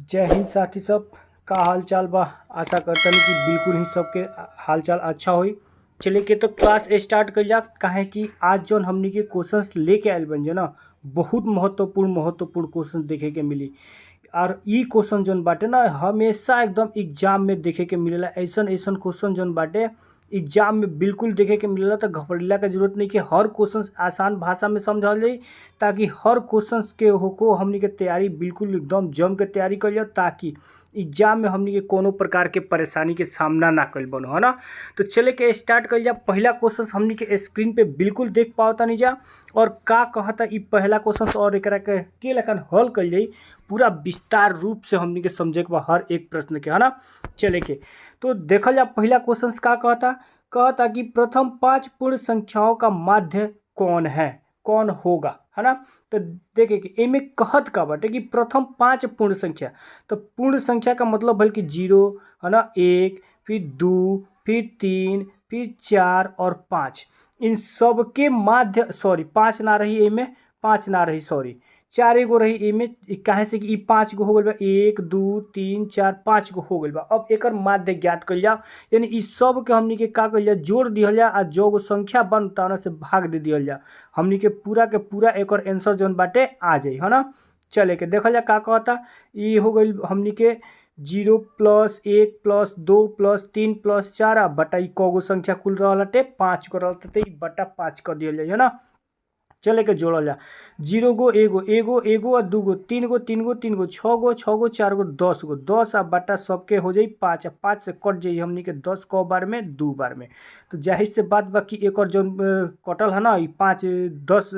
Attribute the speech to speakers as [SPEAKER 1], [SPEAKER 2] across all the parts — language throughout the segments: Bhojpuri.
[SPEAKER 1] जय हिंद साथी सब। का हाल चाल बा। आशा करतनी कि बिल्कुल ही सबके हाल चाल अच्छा होई। चलिए के तो क्लास स्टार्ट कर जा। काहे कि आज जौन हमनी के क्वेश्चंस लेके आयल बन ना, बहुत महत्वपूर्ण क्वेश्चन देखे के मिली। और ई क्वेश्चन जौन बाटे ना हमेशा एकदम एग्जाम में देखे के मिलेला। ऐसन ऐसन क्वेश्चन जौन बाटे एग्जाम में बिल्कुल देखे के मिलेला। तो घबरेला के जरूरत नहीं कि हर क्वेश्चन आसान भाषा में समझाल जाई, ताकि हर क्वेश्चन के होको हमनी के तैयारी बिल्कुल एकदम जम के तैयारी कर जाओ, ताकि एग्जाम में हमनी के कोनो प्रकार के परेशानी के सामना ना कर बनो, है ना। तो चले के स्टार्ट कर जा। पहला क्वेश्चन हमनी के स्क्रीन पे बिल्कुल देख पाओता नहीं जा, और का कहता ई पहला क्वेश्चन और एकरा के लखन हल कर जाई। पूरा विस्तार रूप से हमनी के समझे के बा हर एक प्रश्न के, है ना। चले के तो देखल जा पहला क्वेश्चन का कहता कि प्रथम 5 पूर्ण संख्याओं का माध्य कौन है, कौन होगा, है ना। तो देखे कि एमे कहत का बाटे कि प्रथम 5 पूर्ण संख्या। तो पूर्ण संख्या का मतलब भल कि 0, है ना, 1, फिर 2, फिर 3, फिर 4 और 5। इन सब के माध्य 5 ना रही एमे, 5 ना रही, 4 एगो रही एमे। काहे से कि ई 5 गो हो गइल बा, 1 2 3 4 5 गो हो गइल बा। अब एकर माध्य ज्ञात कइल जा, यानी ई सब के हमनी के का कइल जा, जोड़ दिहल जा आ जो गो संख्या बनता ना से भाग दे दिहल जा। हमनी के पूरा एकर आंसर जौन बाटे आ जाई, है ना। चले के देखल जा का कहता। ई हो गइल हमनी के 0 + 1 + 2 + 3 + 4 आ बटा ई कगो संख्या कुल रहलटे 5 गो रहलटे, ई बटा 5 कर दिहल जाई, है ना। चले के जोड़ल जा। 0 गो एगो आ 2 गो 3 गो 3 गो 3 गो 6 गो 6 गो 4 गो 10 गो 10 आ बटा सबके हो जाई 5 आ 5 से कट जाई हमनी के 10 क बार में 2 बार में। तो जाहिर से बात बा कि एकर जौन कटल है ना, ई 5 10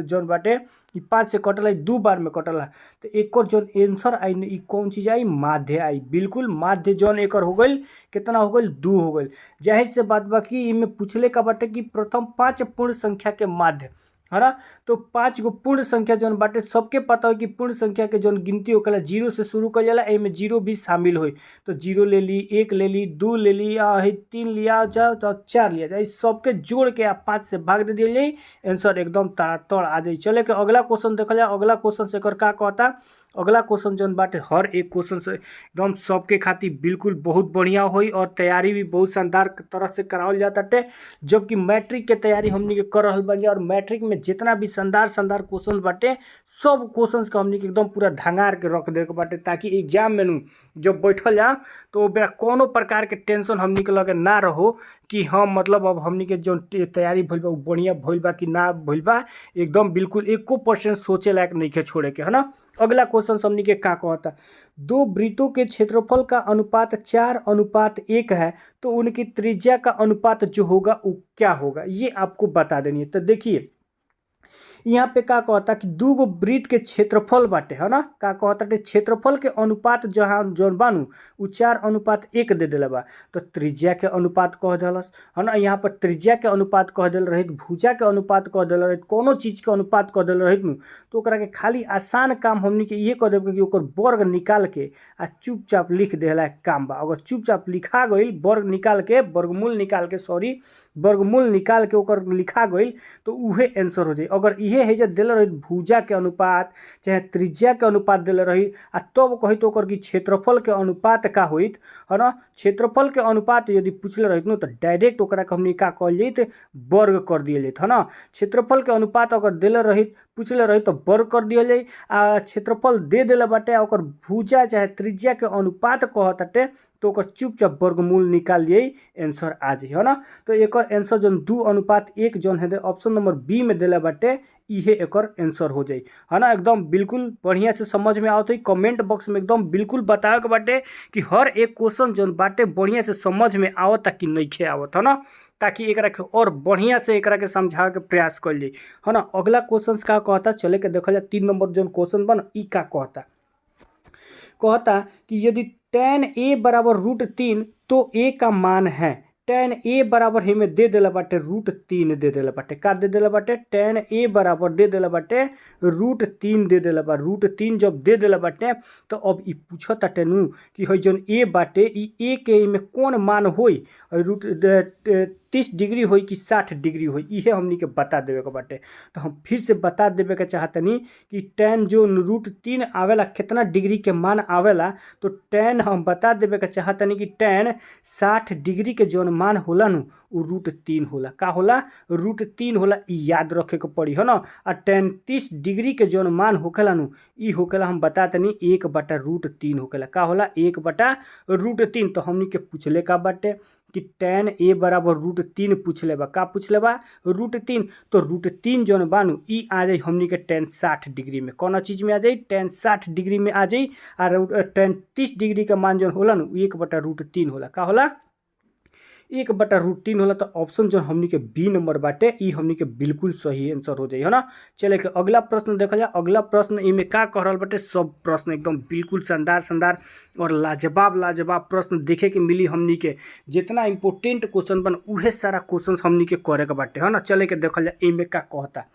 [SPEAKER 1] जौन बाटे ई 5 से कटल है, 2 बार में कटल है। तो एकर जौन आंसर आई ई कौन चीज आई, माध्य आई। बिल्कुल माध्य जौन एकर हो गइल, कितना हो गइल, 2 हो गइल। जाहिर से बात बा कि इमे पूछले का बाटे कि प्रथम 5 पूर्ण संख्या के माध्य, है ना। तो 5 गो पूर्ण संख्या जौन बाटे सबके पता हो कि पूर्ण संख्या के जौन गिनती होकला 0 से शुरू कइल जाला, एमे 0 भी शामिल होई। तो 0 ले ली, 1 ले ली, 2 ले ली, 3 लिया जा, तो 4 लिया जाए, सबके जोड़ के 5 से भाग दे दिया जाए, आंसर एकदम ताड़ आ जाए। चले के अगला क्वेश्चन देखल जाए। अगला क्वेश्चन से एकर का कहता। अगला क्वेश्चन जौन बाटे हर एक क्वेश्चन से एकदम सबके खातिर बिल्कुल बहुत बढ़िया होई, और तैयारी भी बहुत शानदार तरह से करावल जाताटे। जबकि मैट्रिक के तैयारी हमनी के कर रहल बानी, और मैट्रिक में जितना भी शानदार क्वेश्चन बाटे सब क्वेश्चंस के हमनी के एकदम पूरा धंगार के रख दे के बाटे, ताकि एग्जाम में नु जब बैठल जा तो बेरा कोनो प्रकार के टेंशन हमनी के लगे ना रहो कि हम मतलब अब हमनी के जो तैयारी भइल बा उ बढ़िया भइल बा कि ना भइल बा। एकदम बिल्कुल 1% सोचे लायक नहीं के छोड़े के, है ना। अगला क्वेश्चन हमनी के का कहता। 2 वृत्तों के क्षेत्रफल का अनुपात 4:1 है, तो उनकी त्रिज्या का अनुपात जो होगा वो क्या होगा, ये आपको बता देनी है। तो देखिए यहाँ पे का कहता कि 2 गो वृत्त के क्षेत्रफल बाटे, है ना। का कहता कि क्षेत्रफल के अनुपात जहाँ जौन बानू उ 4:1 दे देला बा। तो त्रिज्या के अनुपात कह देलस, है ना। यहाँ पर त्रिज्या के अनुपात कह देल रही, भुजा के अनुपात कह देल रही, कोनो चीज के अनुपात कह देल रही नु, तो ओकरा के खाली आसान काम हमनी के ये कह देब कि ओकर वर्ग निकाल के आ चुपचाप लिख देला काम बा। अगर चुपचाप लिखा गइल, वर्ग निकाल के वर्गमूल निकाल के वर्गमूल निकाल के ओकर लिखा गइल, तो उहे आंसर हो जाई। अगर इहे है जे देल रही भुजा के अनुपात चाहे त्रिज्या के अनुपात देल रही आ तब कही तो ओकर की क्षेत्रफल के अनुपात का होइत, है ना। क्षेत्रफल के अनुपात यदि पूछले रहित नु तो डायरेक्ट ओकरा के हमनी का कहल जाइत, वर्ग कर दिया जाइत, है ना। क्षेत्रफल के अनुपात अगर देले रहित पूछले रही तो वर्ग कर दिया जाए। आ क्षेत्रफल दे देला बाटे ओकर भुजा चाहे त्रिज्या के अनुपात कहताटे, तो ओकर चुपचाप वर्गमूल निकाल दिए, आंसर आ जाई, है ना। तो एकर आंसर जौन 2:1 जौन है ऑप्शन नंबर बी में देला बाटे, इहे एकर आंसर हो जाई, है ना। एकदम बिल्कुल बढ़िया से समझ में आवत है। कमेंट बॉक्स में एकदम बिल्कुल बतावे के बाटे कि हर एक क्वेश्चन जौन बाटे बढ़िया से समझ में आवत कि नइखे आवत, है ना, ताकि एकरा के और बढ़िया से एकरा के समझावे के प्रयास कइल जाई, है ना। अगला क्वेश्चन का कहता, चले के देखल जाए। 3 नंबर जौन क्वेश्चन बा ई का कहता कि यदि tan a बराबर √3 तो a का मान है। tan a बराबर ही में दे देला बाटे √3 दे देला बाटे, का दे देला बाटे, tan a बराबर दे देला बाटे √3 दे देला बा। √3 जब दे देला बाटे तो अब ई पूछताटे नु कि हई जौन a बाटे ई a के में कौन मान होई, 30 डिग्री होई कि 60 डिग्री होई, इहे हमनी के बता देवे के बाटे। तो हम फिर से बता देवे के चाहतनी कि tan जो √3 आवेला कितना डिग्री के मान आवेला। तो tan हम बता देवे के चाहतनी कि tan 60 डिग्री के जौन मान होला नु उ √3 होला। का होला? √3 होला। इ याद रखे के पड़ी है ना। आ tan 30 डिग्री के जौन मान होखेला नु इ होखेला हम बता तनी 1/√3 होखेला। का होला? 1/√3। तो हमनी के पूछले का बाटे कि tan a बराबर √3 पूछले बा। का पूछले बा? √3। तो √3 जौन बानू इ आ जाई हमनी के tan 60 डिग्री में। कौन चीज में आ जाई? tan 60 डिग्री में आ जाई। और tan 30 डिग्री का मान जौन होला नु 1/√3 होला। का होला? 1/√3 होला। तो ऑप्शन जो हमनी के बी नंबर बाटे इ हमनी के बिल्कुल सही आंसर हो जाई है ना। चले के अगला प्रश्न देखल जाए। अगला प्रश्न इमे का कह रहल बाटे, सब प्रश्न एकदम बिल्कुल शानदार और लाजवाब प्रश्न देखे के मिली हमनी के। जितना इंपोर्टेंट क्वेश्चन बन उहे सारा क्वेश्चन हमनी के करे के बाटे है ना। चले के देखल जाए इमे का कहता।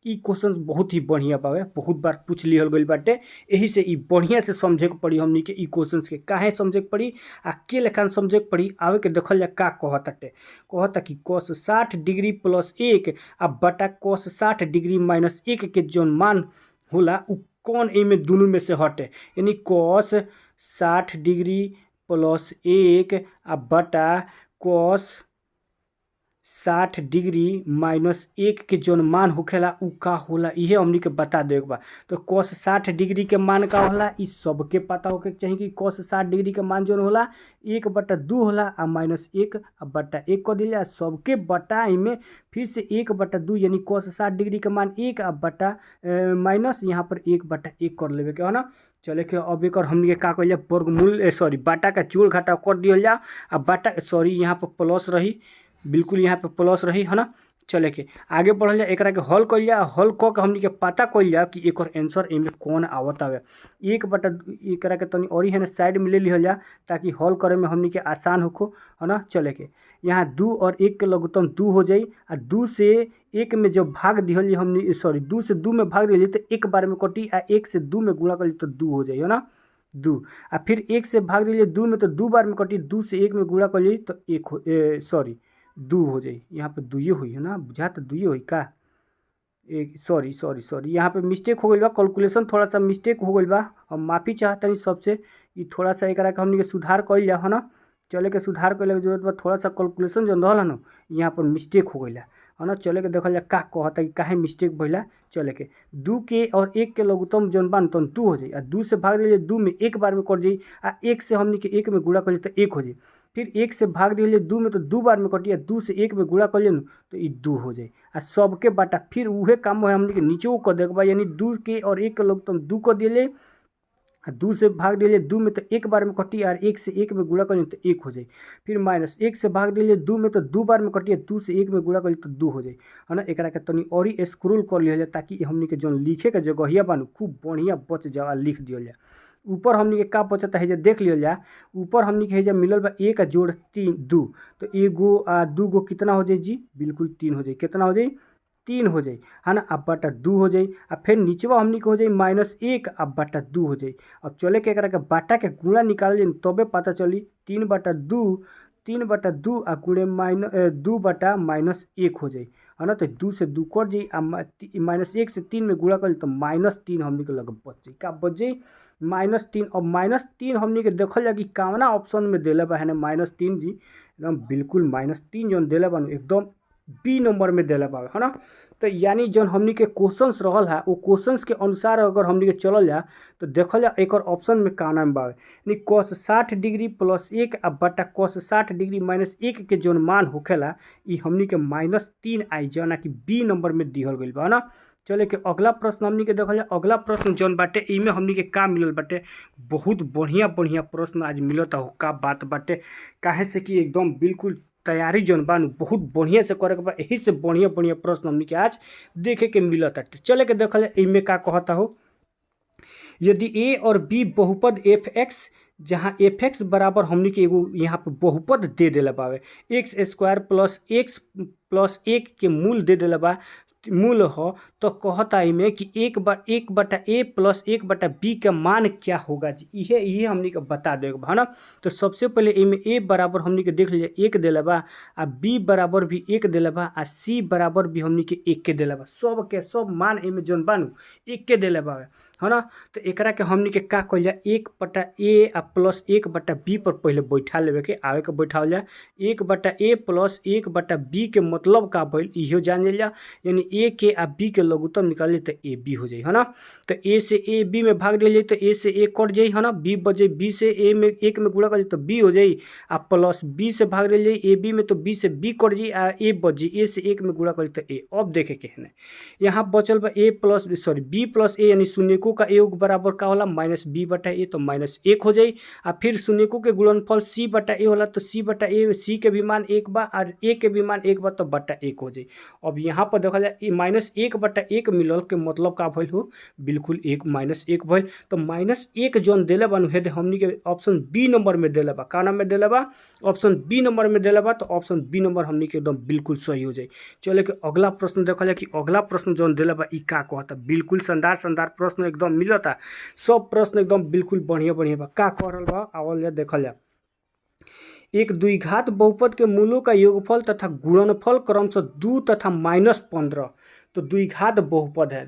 [SPEAKER 1] इ क्वेश्चन बहुत ही बढ़िया बावे, बहुत बार पूछ लिहल गइल बाटे। यही से इ बढ़िया से समझे के पड़ी हमनी के। इ क्वेश्चन के काहे समझे के पड़ी आ के लेखा समझे के पड़ी आवे के देखल जा का कहताटे। कहता कि cos 60 डिग्री प्लस 1 आ बटा cos 60 डिग्री माइनस 1 के जौन मान होला उ कौन एमे दोनों में से हटे। यानी cos 60 डिग्री प्लस 1 आ बटा cos 60 डिग्री माइनस 1 के जौन मान होखेला उ का होला, इहे हमनी के बता देवे के बा। तो cos 60 डिग्री के मान का होला इ सबके पता होके चाहिए कि cos 60 डिग्री के मान जौन होला 1/2 होला आ माइनस 1 आ बटा 1 कर दिया। सबके बटा में फिर से 1/2 यानी cos 60 डिग्री के मान 1 आ बटा माइनस यहाँ पर 1/1 कर लेवे के है ना। चले के अब एक हमनी के का कइल जा, वर्गमूल बाटा का जोड़ घटा कर दिया जा। आ बाटा यहाँ पर प्लस रही, बिल्कुल यहाँ पे प्लस रही है ना। चले के आगे बढ़ल जाए, एकरा के हल कइल जा। हल क के हमनी के पता कइल जा कि एकर आंसर एमे कौन आवत हवे। 1/2 एकरा के तनी और है ना साइड में ले लिहल जा ताकि हल करे में हमनी के आसान होखो है ना। चले के यहाँ 2 और 1 के लघुत्तम 2 हो जाई। आ 2 से 1 में जब भाग दिहल हमनी 2 से 2 में भाग दिहल तो एक बार में कटी। आ 1 से 2 में गुणा कर तो 2 हो जाई है ना। 2 आ फिर 1 से भाग दिहल 2 में तो 2 बार में कटी। 2 से 1 में गुणा कर ली तो 2 हो जाई। यहाँ पे 2 हुई है ना, बुझा तो 2 हुई का। सॉरी यहाँ पे मिस्टेक हो गई बा, कैलकुलेशन थोड़ा सा मिस्टेक हो गई बा। हम माफ़ी चाहतनी सबसे। ये थोड़ा सा एकरा के हमनी के सुधार कइल जा है ना। चले के सुधार करे के जरूरत बा। थोड़ा सा कैलकुलेशन जो रहल है ना यहाँ पर मिस्टेक हो गई है ना। चले के देखल जा का कहता कि काहे मिस्टेक भइला। चले के 2 के और 1 के लघुत्तम जौन बा तो 2 हो जाई। आ 2 से भाग दिले 2 में एक बार में कट जाई। आ 1 से हमनी के 1 में गुणा कर तो 1 हो जाई। फिर 1 से भाग दिले 2 में तो 2 बार में कटिया। 2 से 1 में गुणा कर लिया तो ये 2 हो जाए। आ सबके बाटा फिर उहे काम है हमनी के नीचे कर देगा, यानी 2 के और 1 के लघुत्तम 2 कर दिले। 2 से भाग दिले 2 में तो एक बार में कटी। और 1 से 1 में गुणा कर तो 1 हो जाए। फिर माइनस 1 से भाग दिले 2 में तो 2 बार में कटिए। 2 से 1 में गुणा कर तो 2 हो जाए है ना। एकरा के तनी और ही स्क्रोल कर लिया जाए ताकि हमनी के जौन लिखे के जगहिया बानू खूब बढ़िया बच जाए, लिख दिया जाए। ऊपर हमनी के का बचता है देख लिया जाए। ऊपर हमनी के है मिलल बा 1 जोड़ 3 2। तो 1 आ 2 गो कितना हो जाए जी? बिल्कुल 3 हो जाए। कितना हो जाए? 3 हो जाए है ना। अब बटा 2 हो जाए। अब फिर नीचवा हमनी के हो जाए -1 अब बटा 2 हो जाए। अब चले के एकरा के बाटा के गुणा निकाल जाए तबे पता चली। 3/2 आ गुणे -2 बटा -1 हो जाए है ना। तो 2 से 2 कट जाई। -1 से 3 में गुणा कर तो -3 हमनी के लग बच जाई। का बच जाई? -3। अब -3 हमनी के देखल जा कि कावना ऑप्शन में देले बा है ना। -3 जी एकदम बिल्कुल -3 जौन देले बा एकदम बी नंबर में देले बा है ना। तो यानी जौन हमनी के क्वेश्चंस रहल है वो क्वेश्चंस के अनुसार अगर हमनी के चलल जा तो देखल जा एक ऑप्शन में का नाम बा यानी cos 60 डिग्री प्लस 1 आ बटा cos 60 डिग्री माइनस 1 के जौन मान होखेला इ हमनी के -3 आई जना कि बी नंबर में दिहल गइल बा ना। चले के अगला प्रश्न हमनी के देखल जाए। अगला प्रश्न जौन बाटे इमे हमनी के का मिलल बाटे, बहुत बढ़िया प्रश्न आज मिलत हो। का बात बाटे काहे से कि एकदम बिल्कुल तैयारी जौन बानू बहुत बढ़िया से करे के बा। यही से बढ़िया प्रश्न हमनी के आज देखे के मिलत बाटे। चले के देखल जाए इमे का कहता हो। यदि a और b बहुपद f(x) जहाँ f(x) बराबर हमनी के एगो यहाँ पे बहुपद दे देला बावे x² + x + 1 के मूल दे देला बा। मूल हो तो कहता इमे कि एक बटा ए प्लस एक बटा बी का मान क्या होगा जी, इहे हमनी के बता देगा है ना। तो सबसे पहले इमे ए बराबर हमनी के देख लीजिए एक दिला बा, आ बी बराबर भी एक दिला बा, आ सी बराबर भी हमनी के एक के दिला बा। सब के सब मान इमे जौन बानू एक के दिला बा है ना। तो एकरा के हमनी के का कहल जाए, एक बटा ए आ प्लस एक बटा बी पर पहले बैठा लेवे के आवे के बैठावल जाए। एक बटा ए प्लस एक बटा बी के मतलब का भइल इहो जान लिया, यानी ए के आ बी के लघुत्तम निकाली तो ए बी हो जाई है ना। तो ए से ए बी में भाग दिया जाए तो ए से ए कट जाई है ना, बी बचे बी से ए में एक में गुणा कर तो बी हो जाई, आ प्लस बी से भाग दिया जाए ए बी में तो बी से बी कट जाई, आ ए बच जाई ए से एक में गुणा कर तो ए। अब देखे के है यहाँ बचल बा ए प्लस सॉरी बी प्लस ए, यानी शून्यकों का ए बराबर का होला माइनस बी बटा ए, तो माइनस एक हो जाई। आ फिर शून्यकों के गुणनफल सी बटा ए होला तो सी बटा ए, सी के भी मान एक बा और ए के भी मान एक बा तो बटा एक हो जाई। अब यहाँ पर देखा जाए माइनस एक बटा एक मिलल के मतलब का भइल हो, बिल्कुल एक माइनस एक भइल। तो माइनस एक जौन दिले बानू है हमनी के ऑप्शन बी नंबर में दिले बा, का नाम में दिले बा, ऑप्शन बी नंबर में दिले बा। तो ऑप्शन बी नंबर हमनी के एकदम बिल्कुल सही हो जाई। चले के अगला प्रश्न देखा जाए कि अगला प्रश्न जौन दिले बा ई का कहता, बिल्कुल शानदार प्रश्न एकदम मिलता, सब प्रश्न एकदम बिल्कुल बढ़िया बा। का कह रहल बा आवल जा देखल जा। एक द्विघात बहुपद के मूलों का योगफल तथा गुणनफल क्रमशः 2 तथा -15। तो द्विघात बहुपद है,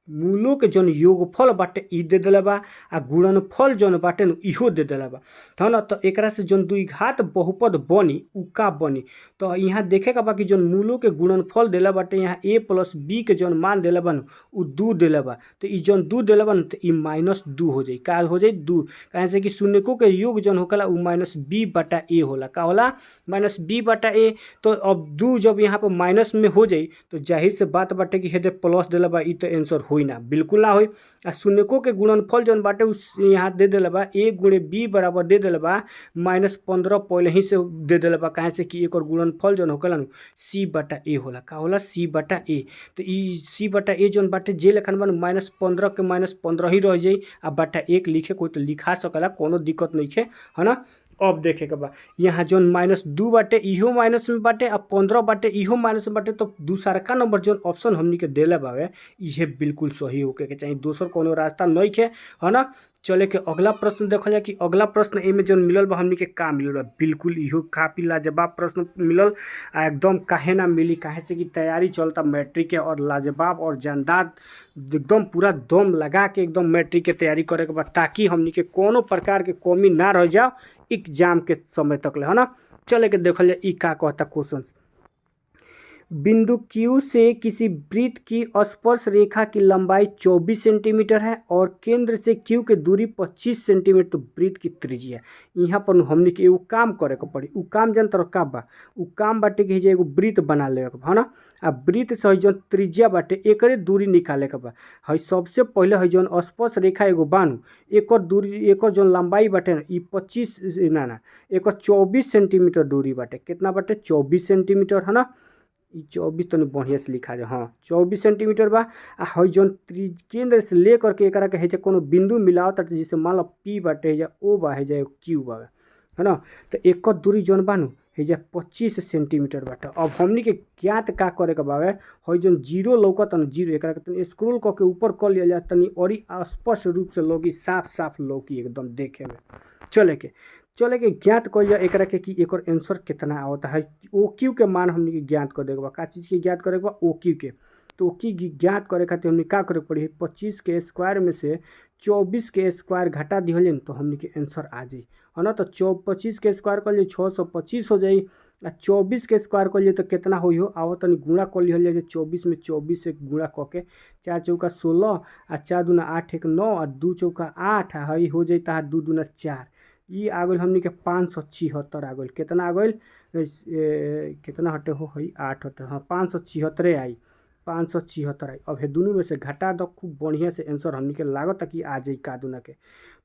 [SPEAKER 1] मूलों के जौन योगफल बाटे ई दे दिला बा, आ गुणनफल जौन बाटे न इहो दे दिला बा है ना। तो एकरा से जौन द्विघात बहुपद बनी उ का बनी, तो यहाँ देखे का बा कि जौन मूलों के गुणनफल दिला बाटे यहाँ ए प्लस बी के जौन मान दिला बा उ 2 दिला बा। तो ई जौन 2 दिला बा तो ई -2 हो जाई, का हो जाई 2, कहे से कि शून्यकों के योग जौन होकला उ माइनस बी बटा ए होला, का होला माइनस बी बटा ए। तो अब 2 जब यहाँ पर माइनस में हो जाई तो जाहिर से बात बाटे कि हेदे प्लस दिला बा, ई तो आंसर होई ना, बिल्कुल ना होई। आ शून्यकों के गुणनफल जौन बाटे उस यहाँ दे दिला बा ए गुणे बी बराबर दे दिला बा -15 पहले ही से दे दिला बा, कहे से कि एक और गुणनफल जौन होकला न सी बटा ए होला, का होला सी बटा ए। तो ई सी बटा ए जौन बाटे जे लेखन बा -15 के -15 ही रह जाई, आ बटा 1 लिखे कोई तो लिखा सकला, कोनो दिक्कत नहीं है ना। अब देखे के बा यहाँ जौन -2 बाटे इहो माइनस में बाटे, आ 15 बाटे इहो माइनस में बाटे। तो दूसरका नंबर जौन ऑप्शन हमनी के देले बावे इहे बिल्कुल सही होके के चाहिए, दोसर कोनो रास्ता नहीं है ना। चले के अगला प्रश्न देखल जाए कि अगला प्रश्न एमे जौन मिलल बा हमनी के का मिलल बा, बिल्कुल इहो काफी लाजवाब प्रश्न मिलल। आ एकदम काहे ना मिली, काहे से कि तैयारी चलता मैट्रिक के, और लाजवाब और जानदार एकदम पूरा दम लगा के एकदम मैट्रिक के तैयारी करे के बा, ताकि हमनी के कोनो प्रकार के कमी ना रह जाओ एग्जाम के समय तक ले है ना। चले के देखल जाए ई का कहता क्वेश्चन। बिंदु Q से किसी वृत्त की स्पर्श रेखा की लंबाई 24 सेंटीमीटर है और केंद्र से Q की दूरी 25 सेंटीमीटर, तो वृत्त की त्रिज्या है। यहाँ पर हमने के एगो काम करे के पड़ी, उ काम जन तर का बा, उ काम बाटे कि एगो वृत्त बना ले है ना। आ वृत्त से जौन त्रिज्या बाटे एकरे दूरी निकाले के बा। है सबसे पहले है जौन स्पर्श रेखा एगो बानू एकर दूरी एकर जौन लंबाई बाटे ना ई 25 ना एकर 24 सेंटीमीटर दूरी बाटे, कितना बाटे 24 सेंटीमीटर है ना। 24 तो बढ़िया से लिखा जाए, हाँ 24 सेंटीमीटर बा। आ है जौन केंद्र से ले करके एकरा के है कोनो बिंदु मिलाओ तो जैसे मान लो पी बाटे है ओ बा है क्यू बा है ना। तो एकर दूरी जौन बानू है 25 सेंटीमीटर बाटे। अब हमनी के ज्ञात का करे के बावे है जौन जीरो लौकत न जीरो एकरा के तनी स्क्रॉल करके ऊपर कर लिया जाए, तनी और स्पष्ट रूप से लौकी, साफ लौकी एकदम देखे में। चले के ज्ञात कर लिया एकरा के कि एकर आंसर कितना आवता है। ओ क्यू के मान हमनी के ज्ञात कर देगा, का चीज़ के ज्ञात करे बा ओ क्यू के। तो ओ क्यू ज्ञात करे खातिर हमनी का करे पड़ी, 25 के स्क्वायर में से 24 के स्क्वायर घटा दिहलिन तो हमनी के आंसर आ जाई है ना। तो 25 के स्क्वायर कर लिए 625 हो जाई, आ 24 के स्क्वायर कर लिए तो कितना होई हो आओ तनी गुणा कर लिहल 24 में 24 से गुणा करके 4 चौका 16 आ 4 दूना 8 1 9 आ 2 चौका 8 हई हो जाई तार 2 दूना 4 ई आ गई हमनी के 576 आ गई, कितना आ गई कितना हटे हो हई 8 हटे, हाँ 576 आई 576 आई। अब हे दोनों में से घटा दो खूब बढ़िया से आंसर हमनी के लागत कि आ जाई का दूना के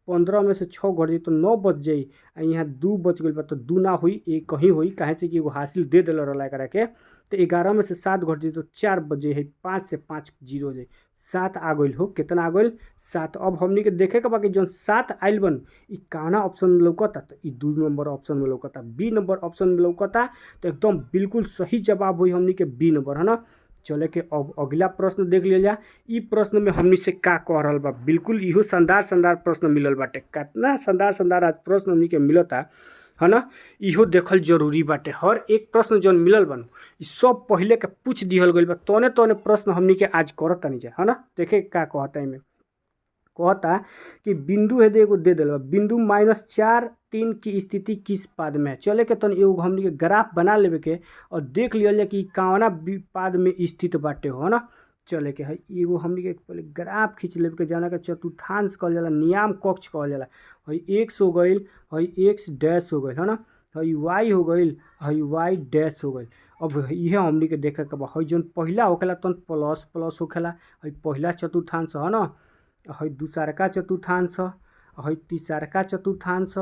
[SPEAKER 1] 15 में से 6 घट जाई तो 9 बच जाई, आ यहाँ 2 बच गई बा तो 2 ना हुई एक कहीं हुई, कहे से कि एगो हासिल दे दिल रहा एकरा के। तो 11 में से 7 घट जाई तो 4 बच जाई है, 5 से 5 जीरो जाई 7 आ गई हो, कितना आ गई 7। अब हमनी के देखे के बाकी जौन 7 आइल बन ई काना ऑप्शन में लौकता, तो ई 2 नंबर ऑप्शन में लौकता, बी नंबर ऑप्शन में लौकता। तो एकदम बिल्कुल सही जवाब हुई हमनी के बी नंबर है ना। चले के अब अगला प्रश्न देख लिया जाए। ई प्रश्न में हमनी से का कह रहल बा, बिल्कुल इहो शानदार प्रश्न मिलल बाटे। कितना शानदार आज प्रश्न हमनी के मिलता है ना, इहो देखल जरूरी बाटे। हर एक प्रश्न जौन मिलल बन ई सब पहले के पूछ दिहल गइल बा, तौने प्रश्न हमनी के आज करत तनी जा, है ना। देखे का कहता है, कहता कि बिंदु है एगो दे दिल बा, बिंदु -4 3 की स्थिति किस पाद में है। चले के तन एगो हमनी के ग्राफ बना लेवे के और देख लियल जाए कि कौना पाद में स्थित बाटे, हो ना। चले के है एगो हमनी के पहले ग्राफ खींच लेवे के, जाना के चतुर्थांश कहल जाला, नियम कक्ष कहल जाला। हई x हो गइल, हई x डैश हो गइल, है ना, हई y हो गइल, हई y डैश हो गइल। अब इहे हमनी के देखे के बा, हई जौन पहिला होखेला तन प्लस प्लस होखेला, हई पहिला चतुर्थांश, है ना, हई दूसरका चतुर्थांश, हई तीसरका चतुर्थांश,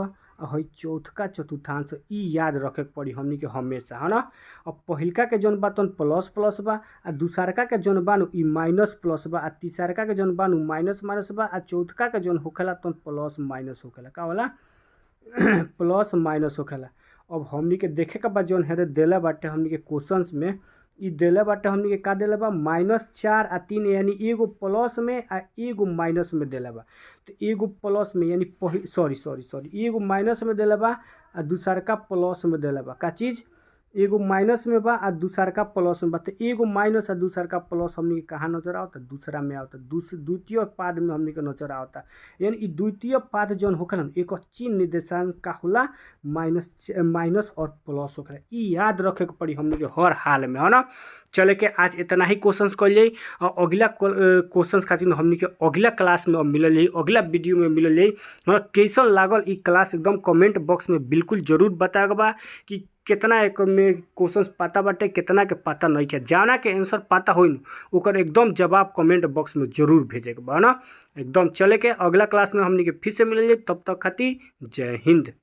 [SPEAKER 1] हई चौथका चतुर्थांश। ई याद रखे के पड़ी हमनी के हमेशा, है ना। अब पहिलका के जौन बा तन प्लस प्लस बा, आ दूसरका के जौन बा ई माइनस प्लस बा, आ तीसरका के जौन बा माइनस माइनस बा, आ चौथका के जौन होखेला तन प्लस माइनस होखेला। का होला प्लस माइनस होखेला। अब हमनी के देखे के बा जौन है देला बाटे हमनी के क्वेश्चंस में, ई देले बाटे हमनी के का देले बा -4 आ 3, यानी एगो प्लस में आ एगो माइनस में देले बा। तो एगो प्लस में यानी सॉरी एगो माइनस में देले बा आ दूसरका प्लस में देले बा। का चीज़ एगो माइनस में बा आ दूसरका प्लस में बा। तो एगो माइनस आ दूसरका प्लस हमनी के कहाँ नजर आवता, दूसरा में आवता, द्वितीय पाद में हमनी के नजर आवता। यानी ई द्वितीय पाद जौन होखेला एक चिन्ह निर्देशांक का होला माइनस और प्लस होखेला। ई याद रखे के पड़ी हमनी के हर हाल में, है ना। चले के आज इतना ही क्वेश्चंस कल जाई, और अगला क्वेश्चंस खातिर हमनी के अगला क्लास में मिलल जाई, अगला वीडियो में मिलल जाई। कैसन लागल ई क्लास एकदम कमेंट बॉक्स में बिल्कुल जरूर बताए के बा कि कितना एक में क्वेश्चंस पता बाटे, कितना के पता नहीं के। जाना के आंसर पता होई ओकर एकदम जवाब कमेंट बॉक्स में जरूर भेजे के बा, ना एकदम। चले के अगला क्लास में हमनी के फिर से मिल जाए, तब तक खातिर जय हिंद।